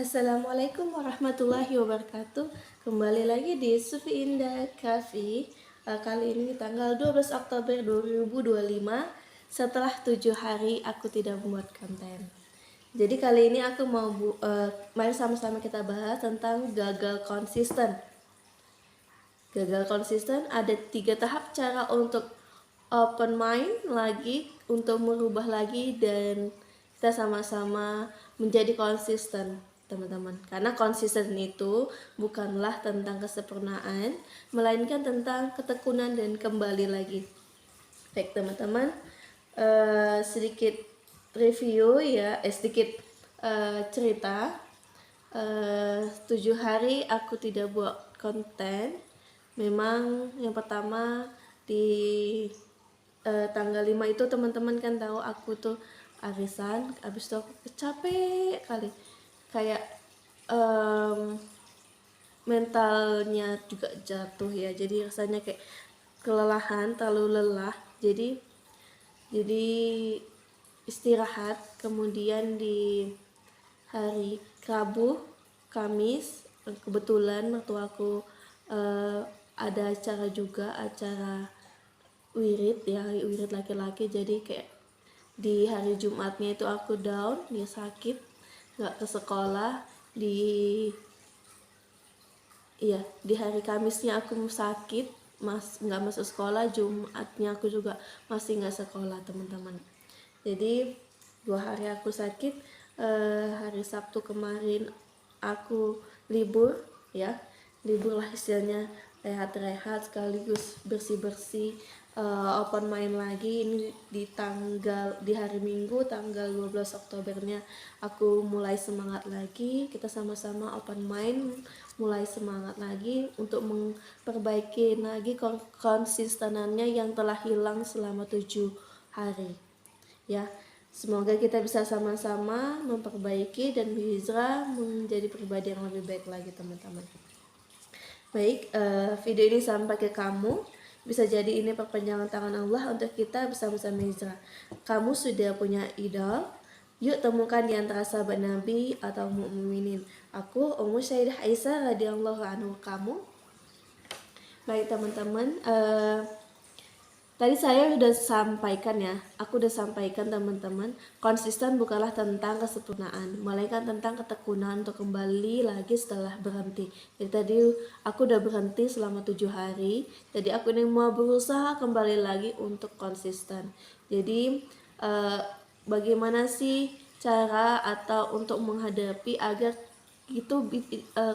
Assalamualaikum warahmatullahi wabarakatuh. Kembali lagi di Sufi Indah Cafe. Kali ini tanggal 12 Oktober 2025. Setelah 7 hari aku tidak membuat konten. Jadi kali ini aku mau mari sama-sama kita bahas tentang gagal konsisten. Gagal konsisten ada 3 tahap cara untuk open mind lagi, untuk merubah lagi, dan kita sama-sama menjadi konsisten, teman-teman. Karena konsisten itu bukanlah tentang kesempurnaan, melainkan tentang ketekunan dan kembali lagi. Baik teman-teman, sedikit review ya, sedikit cerita. 7 hari aku tidak buat konten. Memang yang pertama di tanggal 5 itu teman-teman kan tahu aku tuh arisan, habis itu aku capek kali, kayak mentalnya juga jatuh ya, jadi rasanya kayak kelelahan, terlalu lelah, jadi istirahat. Kemudian di hari Rabu Kamis kebetulan waktu aku ada acara juga, acara wirid ya, wirid laki-laki. Jadi kayak di hari Jumatnya itu aku down, dia sakit, nggak ke sekolah. Di hari Kamisnya aku sakit, nggak masuk sekolah. Jumatnya aku juga masih nggak sekolah, teman-teman. Jadi 2 hari aku sakit. Hari Sabtu kemarin aku libur ya, libur lah istilahnya, rehat-rehat sekaligus bersih-bersih, open mind lagi. Ini di hari Minggu tanggal 12 Oktobernya aku mulai semangat lagi. Kita sama-sama open mind, mulai semangat lagi untuk memperbaiki lagi konsistenannya yang telah hilang selama 7 hari ya. Semoga kita bisa sama-sama memperbaiki dan berhijrah menjadi pribadi yang lebih baik lagi, teman-teman. Baik, video ini sampai ke kamu. Bisa jadi ini perpanjangan tangan Allah untuk kita bersama-sama hijrah. Kamu sudah punya idol? Yuk temukan di antara sahabat Nabi atau mukminin. Aku Ummu Syaidah Aisyah radhiyallahu anhu. Kamu? Baik teman-teman, tadi saya sudah sampaikan ya, aku sudah sampaikan teman-teman, konsisten bukanlah tentang kesempurnaan, melainkan tentang ketekunan untuk kembali lagi setelah berhenti. Jadi tadi aku udah berhenti selama 7 hari, jadi aku ini mau berusaha kembali lagi untuk konsisten. Jadi bagaimana sih cara atau untuk menghadapi agar itu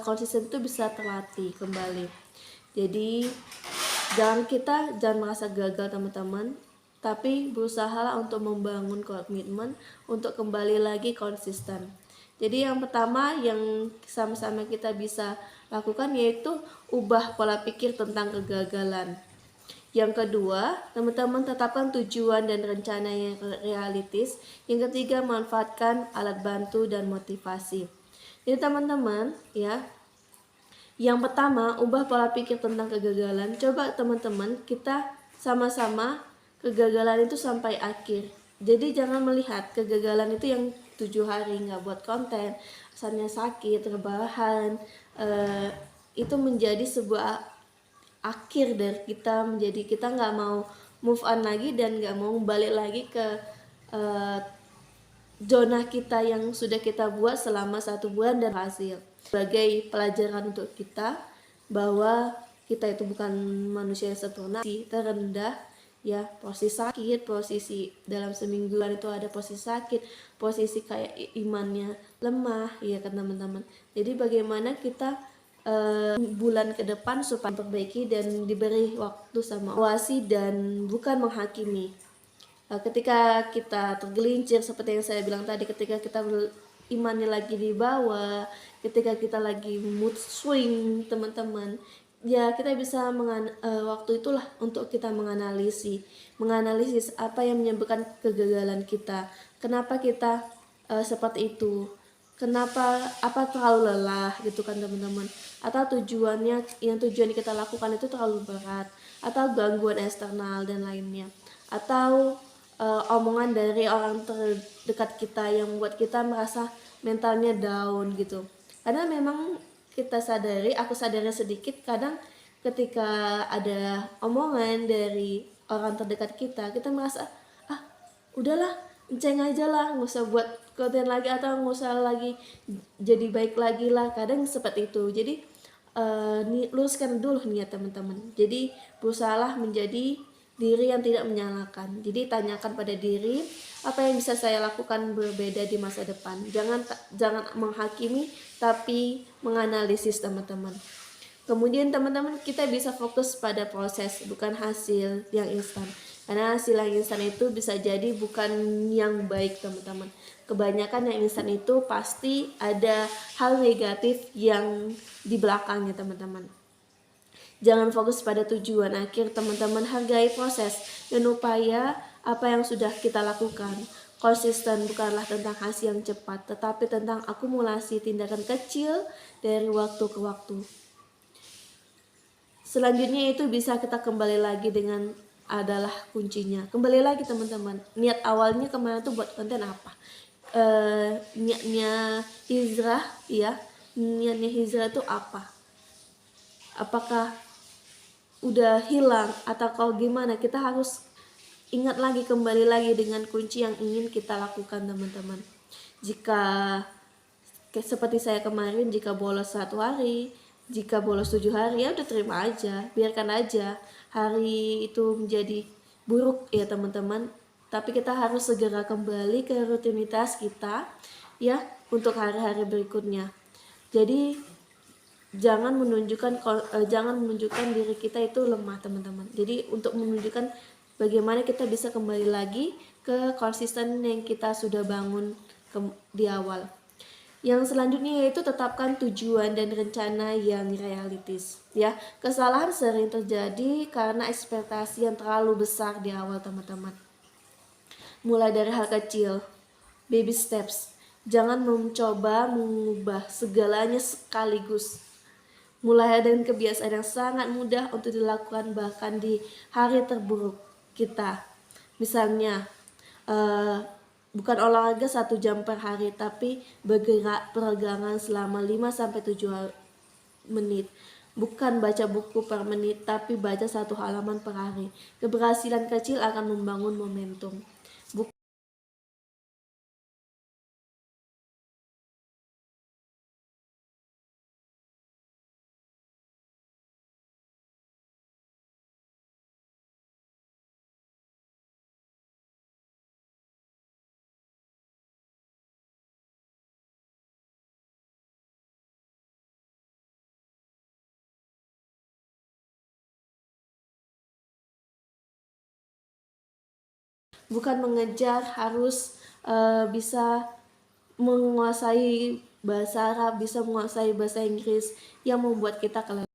konsisten itu bisa terlatih kembali. Jadi jangan merasa gagal, teman-teman, tapi berusahalah untuk membangun komitmen untuk kembali lagi konsisten. Jadi yang pertama yang sama-sama kita bisa lakukan yaitu ubah pola pikir tentang kegagalan. Yang kedua, teman-teman tetapkan tujuan dan rencana yang realistis. Yang ketiga, manfaatkan alat bantu dan motivasi. Jadi teman-teman ya, yang pertama, ubah pola pikir tentang kegagalan. Coba teman-teman kita sama-sama kegagalan itu sampai akhir. Jadi jangan melihat kegagalan itu yang 7 hari nggak buat konten, asalnya sakit, rebahan, itu menjadi sebuah akhir dari kita, menjadi kita nggak mau move on lagi dan nggak mau balik lagi ke zona kita yang sudah kita buat selama 1 bulan dan hasil. Sebagai pelajaran untuk kita bahwa kita itu bukan manusia yang sempurna, terendah ya, posisi sakit, posisi dalam semingguan itu ada posisi sakit, posisi kayak imannya lemah ya kan teman-teman. Jadi bagaimana kita bulan ke depan supaya perbaiki dan diberi waktu sama awasi dan bukan menghakimi. Ketika kita tergelincir seperti yang saya bilang tadi, ketika kita imannya lagi di bawah, ketika kita lagi mood swing, teman-teman, ya kita bisa waktu itulah untuk kita menganalisis apa yang menyebabkan kegagalan kita, kenapa kita seperti itu, apa terlalu lelah gitu kan teman-teman, atau tujuan kita lakukan itu terlalu berat, atau gangguan eksternal dan lainnya, atau omongan dari orang terdekat kita yang membuat kita merasa mentalnya down gitu. Karena memang aku sadari sedikit, kadang ketika ada omongan dari orang terdekat kita merasa, ah udahlah, enceng aja lah, nggak usah buat konten lagi, atau nggak usah lagi jadi baik lagi lah, kadang seperti itu. Jadi luruskan dulu niat teman-teman. Jadi berusahalah menjadi diri yang tidak menyalahkan. Jadi tanyakan pada diri, apa yang bisa saya lakukan berbeda di masa depan. Jangan menghakimi, tapi menganalisis teman-teman. Kemudian teman-teman, kita bisa fokus pada proses, bukan hasil yang instan. Karena hasil yang instan itu bisa jadi bukan yang baik teman-teman. Kebanyakan yang instan itu pasti ada hal negatif yang di belakangnya teman-teman. Jangan fokus pada tujuan akhir teman-teman, hargai proses dan upaya apa yang sudah kita lakukan. Konsisten bukanlah tentang hasil yang cepat, tetapi tentang akumulasi tindakan kecil dari waktu ke waktu. Selanjutnya itu bisa kita kembali lagi dengan adalah kuncinya. Kembali lagi teman-teman, niat awalnya kemarin tuh buat konten apa? Niatnya hijrah, ya. Niatnya hijrah itu apa? Apakah udah hilang atau kalau gimana? Kita harus ingat lagi, kembali lagi dengan kunci yang ingin kita lakukan teman-teman. Jika seperti saya kemarin, jika bolos 1 hari, jika bolos 7 hari, ya udah terima aja, biarkan aja hari itu menjadi buruk ya teman-teman. Tapi kita harus segera kembali ke rutinitas kita ya untuk hari-hari berikutnya. Jadi jangan menunjukkan diri kita itu lemah teman-teman. Jadi untuk menunjukkan bagaimana kita bisa kembali lagi ke konsisten yang kita sudah bangun di awal. Yang selanjutnya yaitu tetapkan tujuan dan rencana yang realistis. Ya, kesalahan sering terjadi karena ekspektasi yang terlalu besar di awal teman-teman. Mulai dari hal kecil, baby steps. Jangan mencoba mengubah segalanya sekaligus. Mulai dengan kebiasaan yang sangat mudah untuk dilakukan bahkan di hari terburuk kita. Misalnya, bukan olahraga 1 jam per hari, tapi bergerak peregangan selama 5-7 menit. Bukan baca buku per menit, tapi baca 1 halaman per hari. Keberhasilan kecil akan membangun momentum. Bukan mengejar harus bisa menguasai bahasa Arab, bisa menguasai bahasa Inggris yang membuat kita kelelahan.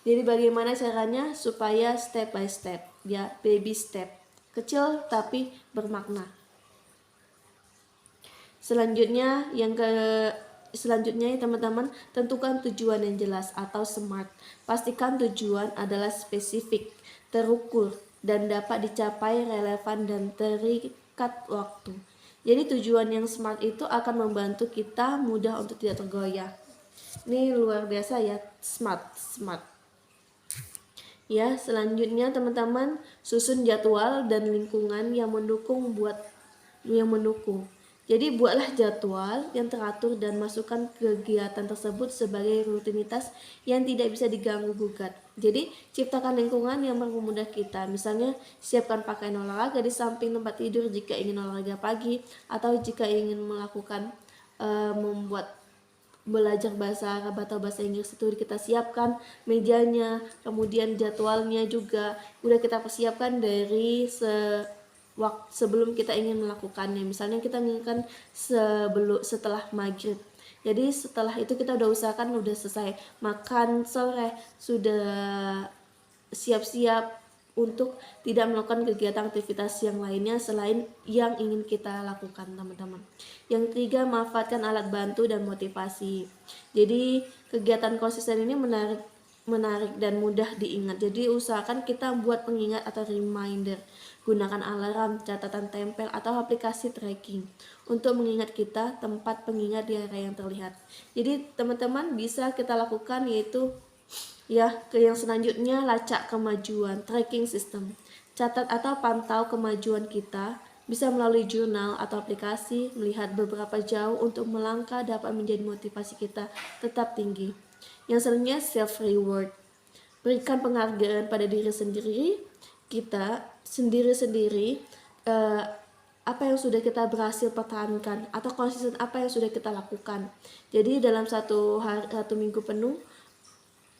Jadi bagaimana caranya supaya step by step, ya, baby step, kecil tapi bermakna. Selanjutnya ya teman-teman, tentukan tujuan yang jelas atau SMART. Pastikan tujuan adalah spesifik, terukur, dan dapat dicapai, relevan, dan terikat waktu. Jadi tujuan yang SMART itu akan membantu kita mudah untuk tidak tergoyah. Ini luar biasa ya, smart. Ya, selanjutnya teman-teman, susun jadwal dan lingkungan yang mendukung. Jadi buatlah jadwal yang teratur dan masukkan kegiatan tersebut sebagai rutinitas yang tidak bisa diganggu gugat. Jadi ciptakan lingkungan yang mempermudah kita. Misalnya siapkan pakaian olahraga di samping tempat tidur jika ingin olahraga pagi, atau jika ingin melakukan membuat belajar bahasa Arab atau bahasa Inggris itu kita siapkan mejanya, kemudian jadwalnya juga udah kita persiapkan dari sebelum kita ingin melakukannya. Misalnya kita inginkan setelah maghrib, jadi setelah itu kita udah usahakan udah selesai makan sore, sudah siap-siap untuk tidak melakukan kegiatan aktivitas yang lainnya selain yang ingin kita lakukan teman-teman. Yang ketiga, manfaatkan alat bantu dan motivasi. Jadi kegiatan konsisten ini menarik dan mudah diingat. Jadi usahakan kita buat pengingat atau reminder. Gunakan alarm, catatan tempel, atau aplikasi tracking untuk mengingat kita tempat pengingat di area yang terlihat. Jadi teman-teman bisa kita lakukan yaitu ke yang selanjutnya, lacak kemajuan, tracking system. Catat atau pantau kemajuan kita bisa melalui jurnal atau aplikasi. Melihat beberapa jauh untuk melangkah dapat menjadi motivasi kita tetap tinggi. Yang selanjutnya, self reward. Berikan penghargaan pada diri sendiri, kita sendiri-sendiri, apa yang sudah kita berhasil pertahankan atau konsisten apa yang sudah kita lakukan. Jadi dalam satu minggu penuh,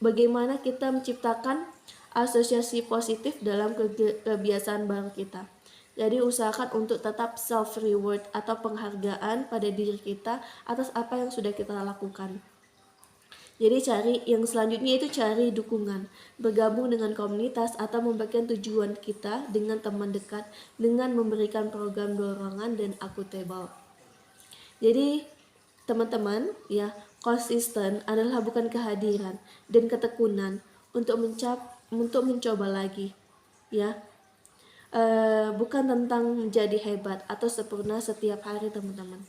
bagaimana kita menciptakan asosiasi positif dalam kebiasaan baru kita. Jadi usahakan untuk tetap self reward atau penghargaan pada diri kita atas apa yang sudah kita lakukan. Jadi yang selanjutnya itu cari dukungan, bergabung dengan komunitas atau membagikan tujuan kita dengan teman dekat dengan memberikan program dorongan dan akuntabel. Jadi teman-teman konsisten adalah bukan kehadiran dan ketekunan untuk mencoba lagi bukan tentang menjadi hebat atau sempurna setiap hari teman-teman.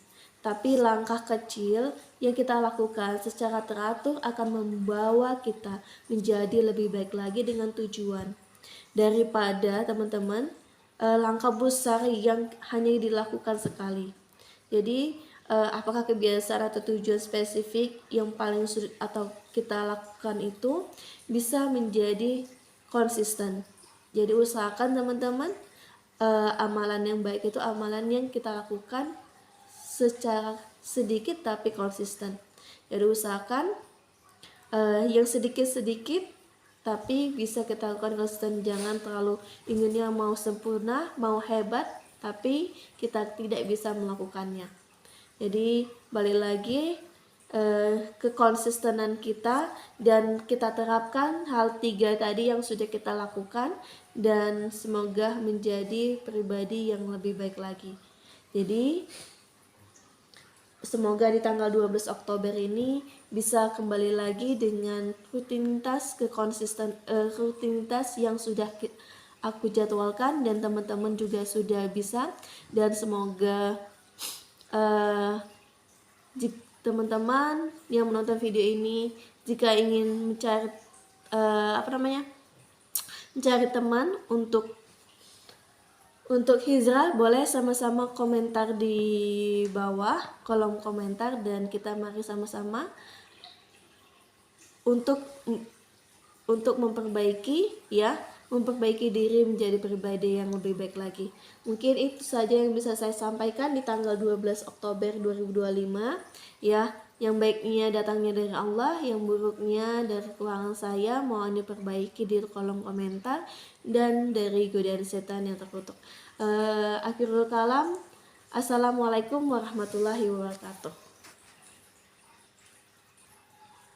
Tapi langkah kecil yang kita lakukan secara teratur akan membawa kita menjadi lebih baik lagi dengan tujuan. Daripada teman-teman langkah besar yang hanya dilakukan sekali. Jadi apakah kebiasaan atau tujuan spesifik yang paling sulit atau kita lakukan itu bisa menjadi konsisten. Jadi usahakan teman-teman amalan yang baik itu amalan yang kita lakukan secara sedikit tapi konsisten. Jadi usahakan yang sedikit-sedikit tapi bisa kita lakukan konsisten. Jangan terlalu inginnya mau sempurna, mau hebat, tapi kita tidak bisa melakukannya. Jadi balik lagi kekonsistenan kita dan kita terapkan hal 3 tadi yang sudah kita lakukan dan semoga menjadi pribadi yang lebih baik lagi. Jadi semoga di tanggal 12 Oktober ini bisa kembali lagi dengan rutinitas yang sudah aku jadwalkan dan teman-teman juga sudah bisa. Dan semoga teman-teman yang menonton video ini jika ingin mencari mencari teman untuk hijrah, boleh sama-sama komentar di bawah kolom komentar dan kita mari sama-sama untuk memperbaiki diri menjadi pribadi yang lebih baik lagi. Mungkin itu saja yang bisa saya sampaikan di tanggal 12 Oktober 2025 Yang baiknya datangnya dari Allah, yang buruknya dari kekurangan saya, mohon diperbaiki di kolom komentar dan dari godaan setan yang terkutuk. Akhirul kalam, assalamualaikum warahmatullahi wabarakatuh.